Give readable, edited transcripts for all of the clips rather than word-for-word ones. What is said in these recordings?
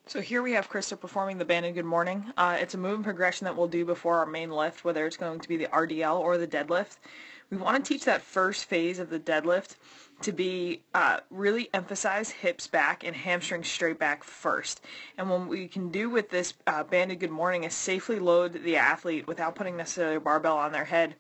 So here we have Krista performing the banded good morning. It's a movement progression that we'll do before our main lift, whether it's going to be the RDL or the deadlift. We want to teach that first phase of the deadlift to be really emphasize hips back and hamstrings straight back first. And what we can do with this banded good morning is safely load the athlete without putting necessarily a barbell on their head.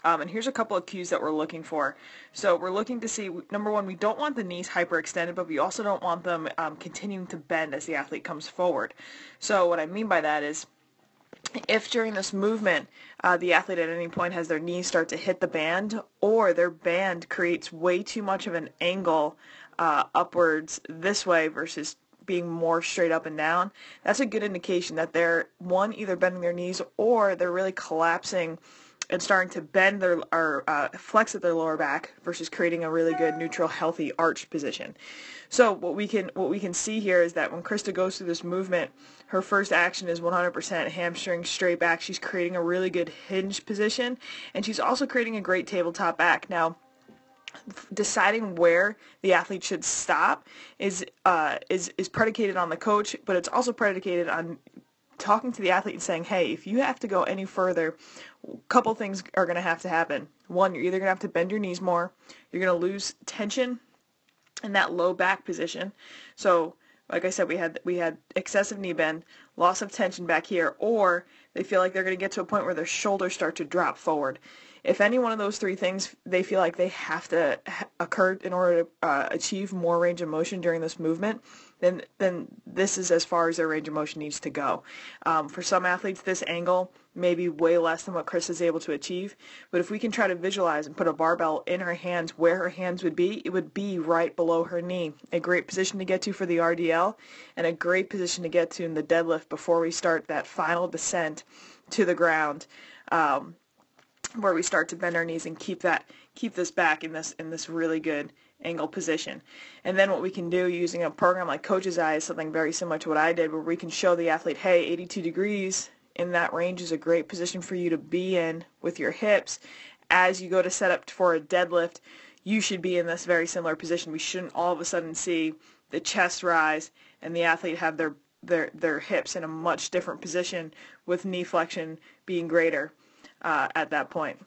And here's a couple of cues that we're looking for. So we're looking to see, number one, we don't want the knees hyperextended, but we also don't want them continuing to bend as the athlete comes forward. So what I mean by that is, if during this movement the athlete at any point has their knees start to hit the band, or their band creates way too much of an angle upwards this way versus being more straight up and down, that's a good indication that they're, one, either bending their knees or they're really collapsing and starting to bend their or flex at their lower back versus creating a really good neutral healthy arched position. So what we can see here is that when Krista goes through this movement, her first action is 100% hamstring straight back. She's creating a really good hinge position, and she's also creating a great tabletop back. Now, deciding where the athlete should stop is predicated on the coach, but it's also predicated on talking to the athlete and saying, hey, if you have to go any further, a couple things are going to have to happen. One, you're either going to have to bend your knees more, you're going to lose tension in that low back position. So, like I said, we had excessive knee bend, loss of tension back here, or they feel like they're going to get to a point where their shoulders start to drop forward. If any one of those three things they feel like they have to occur in order to achieve more range of motion during this movement, then this is as far as their range of motion needs to go. For some athletes, this angle may be way less than what Chris is able to achieve, but if we can try to visualize and put a barbell in her hands where her hands would be, it would be right below her knee. A great position to get to for the RDL, and a great position to get to in the deadlift before we start that final descent to the ground, where we start to bend our knees and keep this back in this really good angle position. And then what we can do using a program like Coach's Eye is something very similar to what I did, where we can show the athlete, hey, 82 degrees in that range is a great position for you to be in with your hips. As you go to set up for a deadlift, you should be in this very similar position. We shouldn't all of a sudden see the chest rise and the athlete have their hips in a much different position with knee flexion being greater at that point.